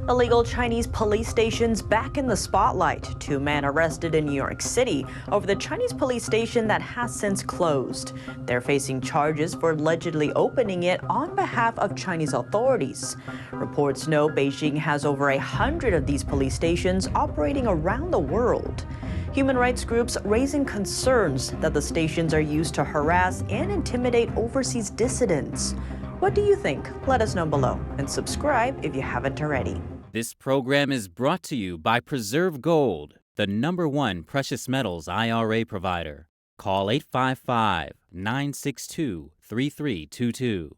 Illegal Chinese police stations back in the spotlight. 2 men arrested in New York City over the Chinese police station that has since closed. They're facing charges for allegedly opening it on behalf of Chinese authorities. Reports know Beijing has over 100 of these police stations operating around the world. Human rights groups raising concerns that the stations are used to harass and intimidate overseas dissidents. What do you think? Let us know below and subscribe if you haven't already. This program is brought to you by Preserve Gold, the #1 precious metals IRA provider. Call 855-962-3322.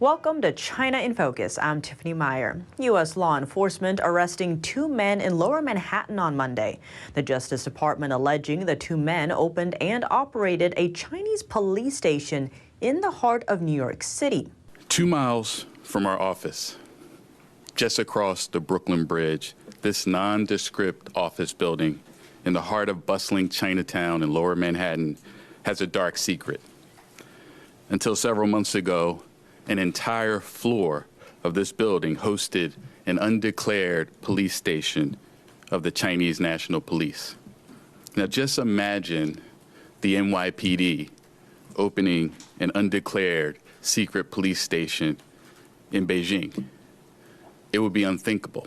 Welcome to China in Focus. I'm Tiffany Meyer. U.S. law enforcement arresting 2 men in Lower Manhattan on Monday. The Justice Department alleging the 2 men opened and operated a Chinese police station in the heart of New York City. 2 miles from our office, just across the Brooklyn Bridge, this nondescript office building in the heart of bustling Chinatown in Lower Manhattan has a dark secret. Until several months ago, an entire floor of this building hosted an undeclared police station of the Chinese National Police. Now just imagine the NYPD opening an undeclared secret police station in Beijing. It would be unthinkable.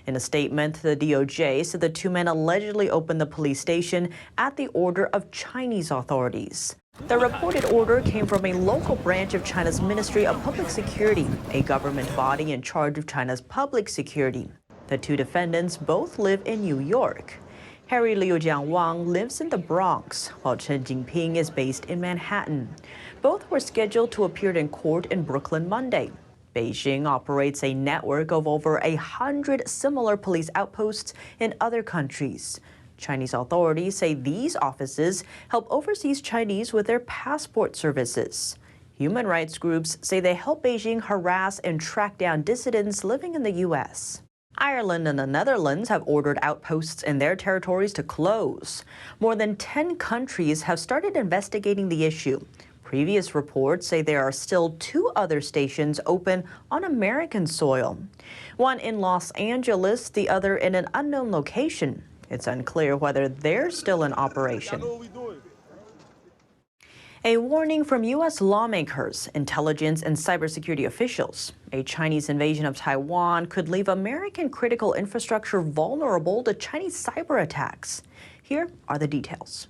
In a statement, the DOJ said the 2 men allegedly opened the police station at the order of Chinese authorities. The reported order came from a local branch of China's Ministry of Public Security, a government body in charge of China's public security. The 2 defendants both live in New York. Harry Liu Jianwang lives in the Bronx, while Chen Jinping is based in Manhattan. Both were scheduled to appear in court in Brooklyn Monday. Beijing operates a network of over 100 similar police outposts in other countries. Chinese authorities say these offices help overseas Chinese with their passport services. Human rights groups say they help Beijing harass and track down dissidents living in the U.S. Ireland and the Netherlands have ordered outposts in their territories to close. More than 10 countries have started investigating the issue. Previous reports say there are still 2 other stations open on American soil. One in Los Angeles, the other in an unknown location. It's unclear whether they're still in operation. A warning from U.S. lawmakers, intelligence, and cybersecurity officials. A Chinese invasion of Taiwan could leave American critical infrastructure vulnerable to Chinese cyber attacks. Here are the details.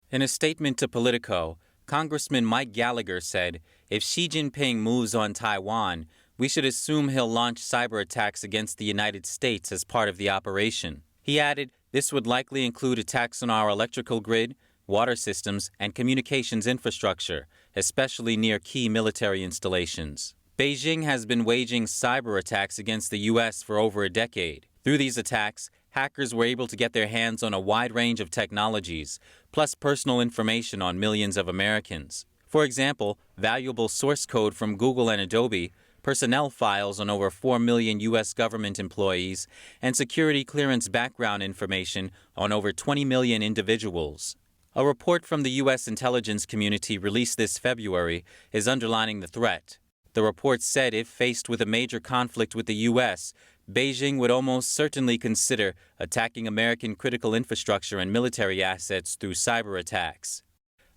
In a statement to Politico, Congressman Mike Gallagher said, if Xi Jinping moves on Taiwan, we should assume he'll launch cyber attacks against the United States as part of the operation. He added, this would likely include attacks on our electrical grid, water systems, and communications infrastructure, especially near key military installations. Beijing has been waging cyber attacks against the U.S. for over a decade. Through these attacks, hackers were able to get their hands on a wide range of technologies, plus personal information on millions of Americans. For example, valuable source code from Google and Adobe, personnel files on over 4 million U.S. government employees, and security clearance background information on over 20 million individuals. A report from the U.S. intelligence community released this February is underlining the threat. The report said if faced with a major conflict with the U.S., Beijing would almost certainly consider attacking American critical infrastructure and military assets through cyber attacks.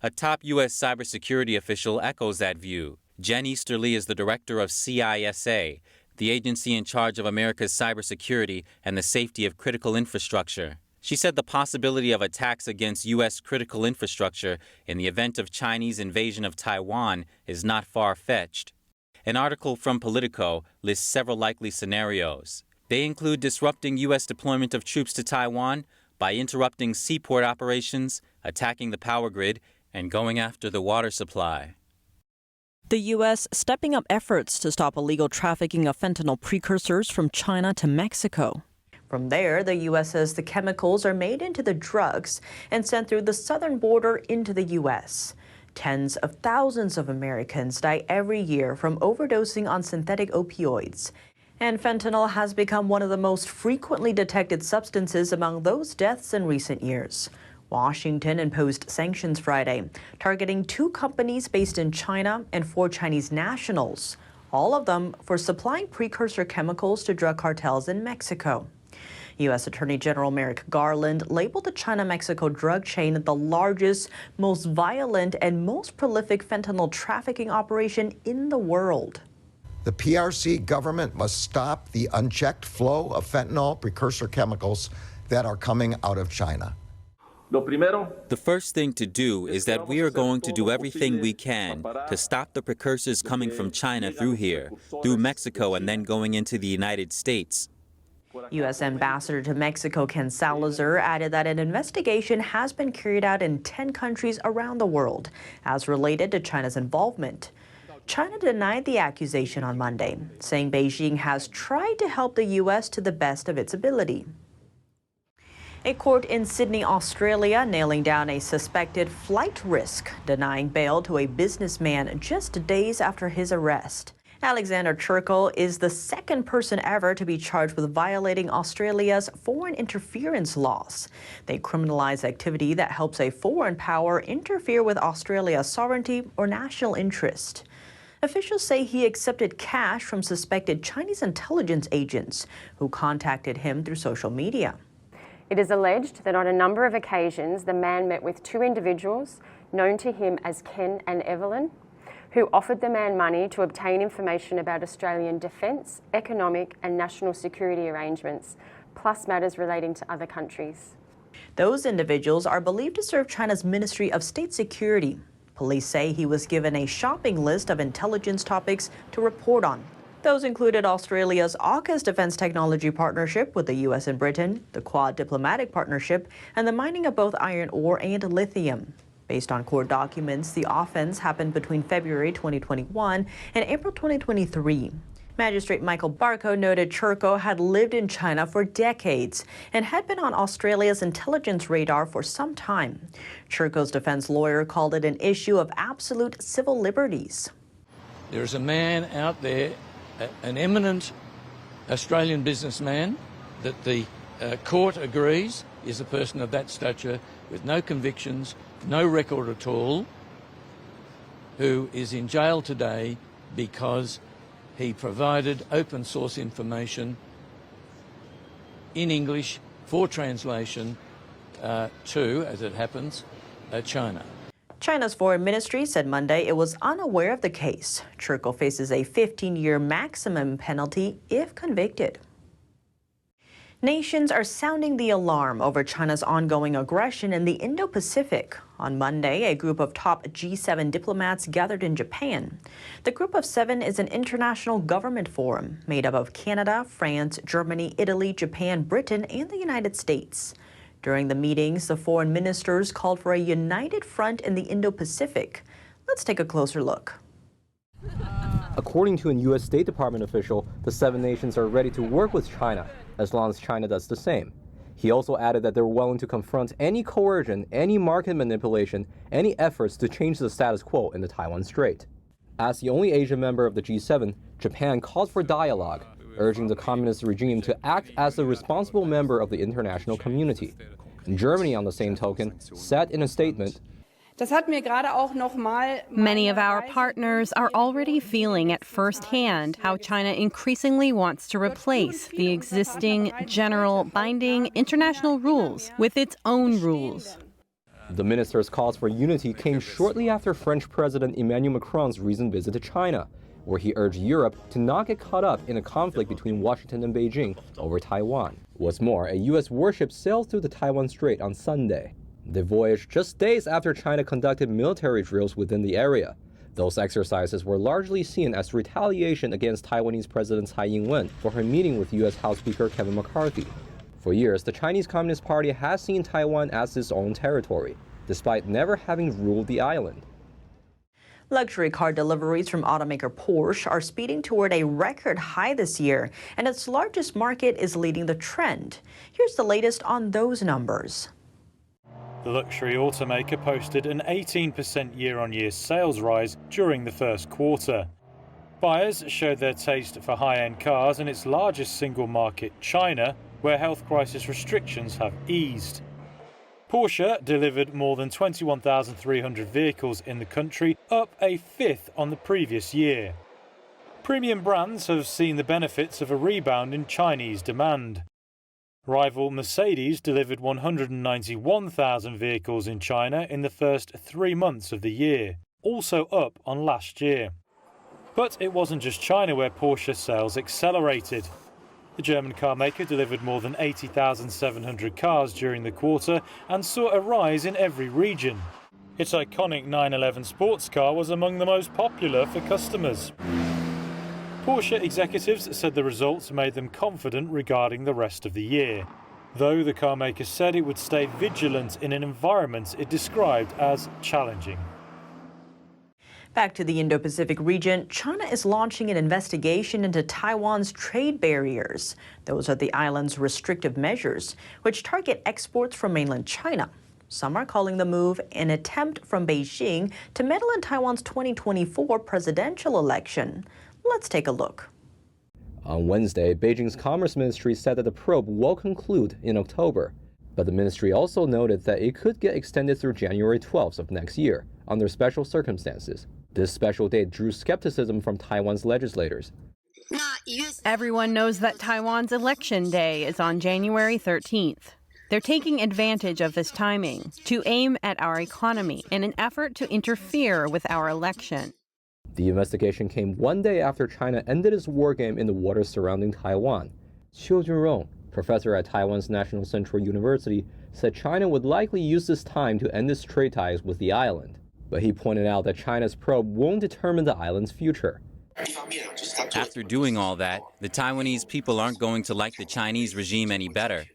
A top U.S. cybersecurity official echoes that view. Jen Easterly is the director of CISA, the agency in charge of America's cybersecurity and the safety of critical infrastructure. She said the possibility of attacks against U.S. critical infrastructure in the event of Chinese invasion of Taiwan is not far-fetched. An article from Politico lists several likely scenarios. They include disrupting U.S. deployment of troops to Taiwan by interrupting seaport operations, attacking the power grid, and going after the water supply. The U.S. stepping up efforts to stop illegal trafficking of fentanyl precursors from China to Mexico. From there, the U.S. says the chemicals are made into the drugs and sent through the southern border into the U.S. Tens of thousands of Americans die every year from overdosing on synthetic opioids. And fentanyl has become one of the most frequently detected substances among those deaths in recent years. Washington imposed sanctions Friday, targeting 2 companies based in China and 4 Chinese nationals, all of them for supplying precursor chemicals to drug cartels in Mexico. U.S. Attorney General Merrick Garland labeled the China-Mexico drug chain the largest, most violent, and most prolific fentanyl trafficking operation in the world. The PRC government must stop the unchecked flow of fentanyl precursor chemicals that are coming out of China. The first thing to do is that we are going to do everything we can to stop the precursors coming from China through here, through Mexico, and then going into the United States. U.S. Ambassador to Mexico Ken Salazar added that an investigation has been carried out in 10 countries around the world as related to China's involvement. China denied the accusation on Monday, saying Beijing has tried to help the U.S. to the best of its ability. A court in Sydney, Australia, nailing down a suspected flight risk, denying bail to a businessman just days after his arrest. Alexander Churchill is the second person ever to be charged with violating Australia's foreign interference laws. They criminalize activity that helps a foreign power interfere with Australia's sovereignty or national interest. Officials say he accepted cash from suspected Chinese intelligence agents who contacted him through social media. It is alleged that on a number of occasions the man met with 2 individuals known to him as Ken and Evelyn, who offered the man money to obtain information about Australian defence, economic and national security arrangements, plus matters relating to other countries. Those individuals are believed to serve China's Ministry of State Security. Police say he was given a shopping list of intelligence topics to report on. Those included Australia's AUKUS defense technology partnership with the U.S. and Britain, the Quad diplomatic partnership, and the mining of both iron ore and lithium. Based on court documents, the offense happened between February 2021 and April 2023. Magistrate Michael Barco noted Churchill had lived in China for decades and had been on Australia's intelligence radar for some time. Churchill's defense lawyer called it an issue of absolute civil liberties. There's a man out there, an eminent Australian businessman, that the court agrees is a person of that stature with no convictions, no record at all, who is in jail today because he provided open source information in English for translation to, as it happens, China. China's foreign ministry said Monday it was unaware of the case. Churchill faces a 15-year maximum penalty if convicted. Nations are sounding the alarm over China's ongoing aggression in the Indo-Pacific. On Monday, a group of top G7 diplomats gathered in Japan. The Group of 7 is an international government forum made up of Canada, France, Germany, Italy, Japan, Britain, and the United States. During the meetings, the foreign ministers called for a united front in the Indo-Pacific. Let's take a closer look. According to a U.S. State Department official, the 7 nations are ready to work with China, as long as China does the same. He also added that they're willing to confront any coercion, any market manipulation, any efforts to change the status quo in the Taiwan Strait. As the only Asian member of the G7, Japan called for dialogue, urging the communist regime to act as a responsible member of the international community. And Germany, on the same token, said in a statement, Many of our partners are already feeling at first hand how China increasingly wants to replace the existing general binding international rules with its own rules. The minister's calls for unity came shortly after French President Emmanuel Macron's recent visit to China, where he urged Europe to not get caught up in a conflict between Washington and Beijing over Taiwan. What's more, a U.S. warship sailed through the Taiwan Strait on Sunday. They voyaged just days after China conducted military drills within the area. Those exercises were largely seen as retaliation against Taiwanese President Tsai Ing-wen for her meeting with U.S. House Speaker Kevin McCarthy. For years, the Chinese Communist Party has seen Taiwan as its own territory, despite never having ruled the island. Luxury car deliveries from automaker Porsche are speeding toward a record high this year, and its largest market is leading the trend. Here's the latest on those numbers. The luxury automaker posted an 18% year-on-year sales rise during the first quarter. Buyers showed their taste for high-end cars in its largest single market, China, where health crisis restrictions have eased. Porsche delivered more than 21,300 vehicles in the country, up a fifth on the previous year. Premium brands have seen the benefits of a rebound in Chinese demand. Rival Mercedes delivered 191,000 vehicles in China in the first 3 months of the year, also up on last year. But it wasn't just China where Porsche sales accelerated. The German car maker delivered more than 80,700 cars during the quarter and saw a rise in every region. Its iconic 911 sports car was among the most popular for customers. Porsche executives said the results made them confident regarding the rest of the year, though the car maker said it would stay vigilant in an environment it described as challenging. Back to the Indo-Pacific region, China is launching an investigation into Taiwan's trade barriers. Those are the island's restrictive measures, which target exports from mainland China. Some are calling the move an attempt from Beijing to meddle in Taiwan's 2024 presidential election. Let's take a look. On Wednesday, Beijing's Commerce Ministry said that the probe will conclude in October. But the ministry also noted that it could get extended through January 12th of next year, under special circumstances. This special date drew skepticism from Taiwan's legislators. Everyone knows that Taiwan's election day is on January 13th. They're taking advantage of this timing to aim at our economy in an effort to interfere with our election. The investigation came 1 day after China ended its war game in the waters surrounding Taiwan. Qiu Junrong, professor at Taiwan's National Central University, said China would likely use this time to end its trade ties with the island. But he pointed out that China's probe won't determine the island's future. After doing all that, the Taiwanese people aren't going to like the Chinese regime any better.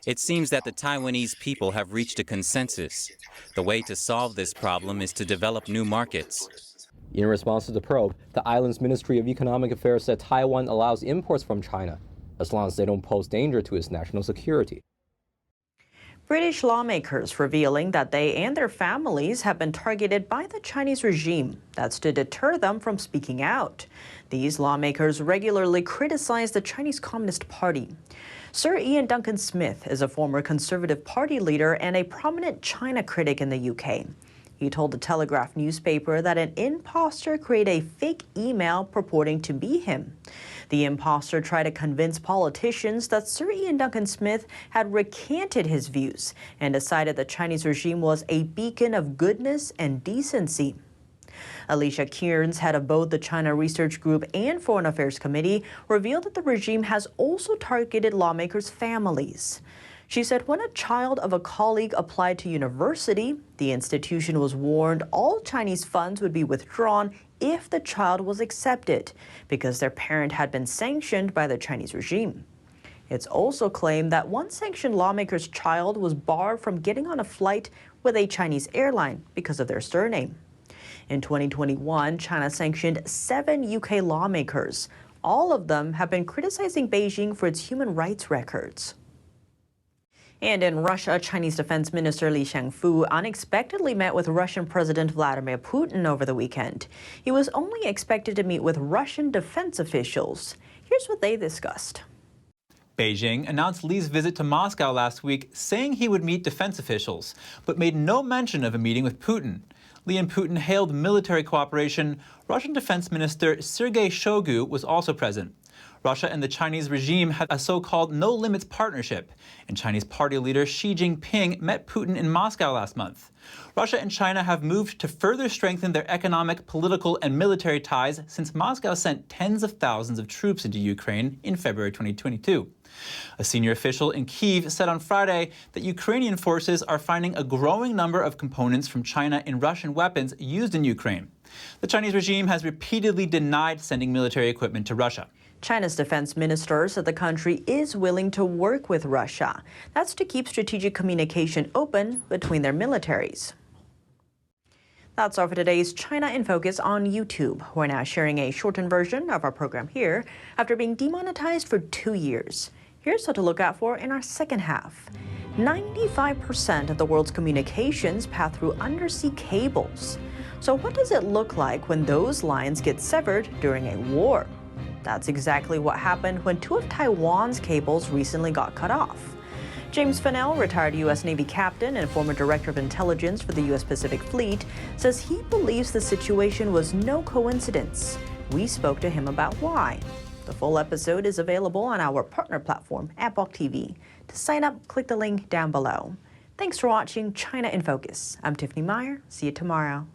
It seems that the Taiwanese people have reached a consensus. The way to solve this problem is to develop new markets. In response to the probe, the island's Ministry of Economic Affairs said Taiwan allows imports from China, as long as they don't pose danger to its national security. British lawmakers revealing that they and their families have been targeted by the Chinese regime. That's to deter them from speaking out. These lawmakers regularly criticize the Chinese Communist Party. Sir Ian Duncan Smith is a former Conservative Party leader and a prominent China critic in the UK. He told the Telegraph newspaper that an imposter created a fake email purporting to be him. The imposter tried to convince politicians that Sir Ian Duncan Smith had recanted his views and decided the Chinese regime was a beacon of goodness and decency. Alicia Kearns, head of both the China Research Group and Foreign Affairs Committee, revealed that the regime has also targeted lawmakers' families. She said when a child of a colleague applied to university, the institution was warned all Chinese funds would be withdrawn if the child was accepted, because their parent had been sanctioned by the Chinese regime. It's also claimed that one sanctioned lawmaker's child was barred from getting on a flight with a Chinese airline because of their surname. In 2021, China sanctioned 7 UK lawmakers. All of them have been criticizing Beijing for its human rights records. And in Russia, Chinese Defense Minister Li Shangfu unexpectedly met with Russian President Vladimir Putin over the weekend. He was only expected to meet with Russian defense officials. Here's what they discussed. Beijing announced Li's visit to Moscow last week, saying he would meet defense officials, but made no mention of a meeting with Putin. Li and Putin hailed military cooperation. Russian Defense Minister Sergei Shoigu was also present. Russia and the Chinese regime had a so-called no-limits partnership, and Chinese party leader Xi Jinping met Putin in Moscow last month. Russia and China have moved to further strengthen their economic, political, and military ties since Moscow sent tens of thousands of troops into Ukraine in February 2022. A senior official in Kyiv said on Friday that Ukrainian forces are finding a growing number of components from China in Russian weapons used in Ukraine. The Chinese regime has repeatedly denied sending military equipment to Russia. China's defense minister said the country is willing to work with Russia. That's to keep strategic communication open between their militaries. That's all for today's China in Focus on YouTube. We're now sharing a shortened version of our program here after being demonetized for 2 years. Here's what to look out for in our second half. 95% of the world's communications pass through undersea cables. So what does it look like when those lines get severed during a war? That's exactly what happened when two of Taiwan's cables recently got cut off. James Fentanyl, retired U.S. Navy captain and former director of intelligence for the U.S. Pacific Fleet, says he believes the situation was no coincidence. We spoke to him about why. The full episode is available on our partner platform, Epoch TV. To sign up, click the link down below. Thanks for watching China in Focus. I'm Tiffany Meyer. See you tomorrow.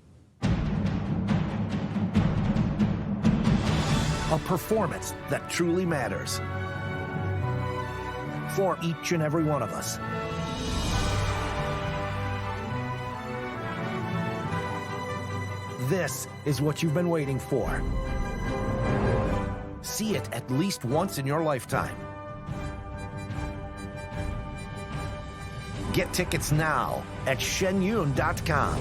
A performance that truly matters for each and every one of us. This is what you've been waiting for. See it at least once in your lifetime. Get tickets now at shenyun.com.